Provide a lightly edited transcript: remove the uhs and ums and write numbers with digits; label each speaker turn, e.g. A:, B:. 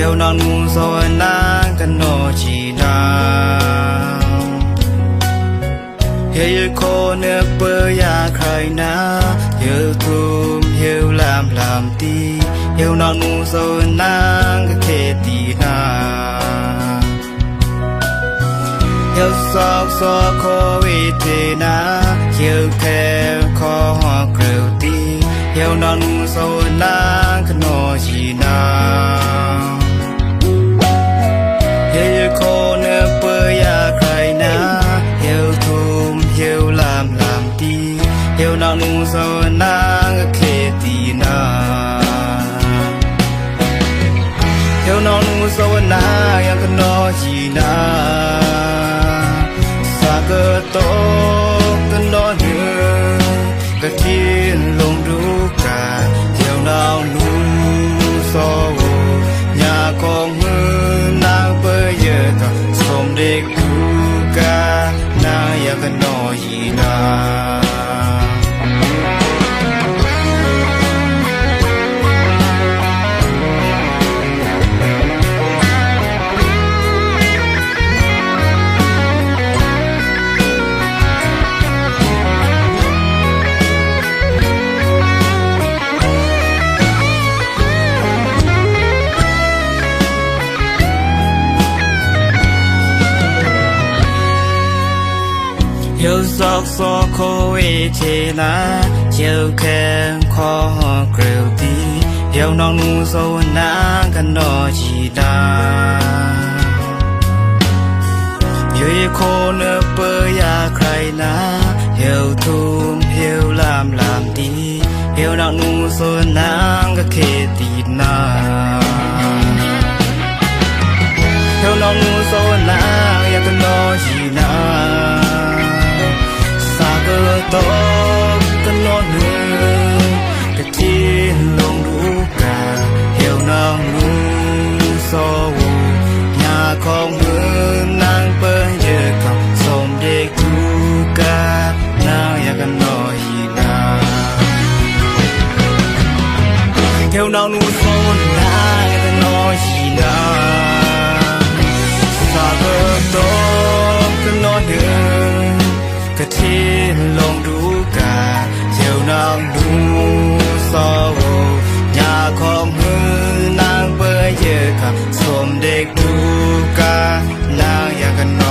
A: ยวน้องนูโซนางกันโนจีนาเฮียโคเนื้อเปยาใครนะเฮียทุ่มเฮียลามตีเฮียน้องนูโซนางก็เคตีนาเฮียซอกซอโควิเทนาเฮียแค่คอหอกเกลียวตีเฮียน้องนูโซนางกันโนจีนาเฮียโคเนื้อเปยาใครนะเฮียทุ่มเฮียลามตีเฮียน้องนูโซนางก็เคตีนาเฮียน้องนูโซนางยังกันโนจีนาสาเกโตกันโนเนือกะทินลงดูกาเฮียน้องนูโซญาของมือนางเปเยกะสมเด็กดูกานางยังกันโนจีนาเฮียวซอกซอโควิเทนาเฮียวแค่คอเกลียวตีเฮียวน้องนูโซนางกันโนจีดาเฮียวโคเนื้อเปยาใครนะเฮียวทุ่มเฮียวลามตีเฮียวน้องนูโซนางก็เคตีนาเฮียวน้องนูโซนางยังกันโนจีนาสาเกโตกันโนเนือกะทิลงดูกาเฮียวน้องนูโซญาของมือนางเปิ้นเยอะกับสมเด็กดูกานางอยากกันโนฮีนาเฮียวน้องนูโซนางอยากกันโนฮีนาสาเกโตกันโนเนือกะทิลงดูกาเฮียวน้องนูโซญาของมือนางเปิ้นเยอะกับสมเด็กดูกานางอยากกันโน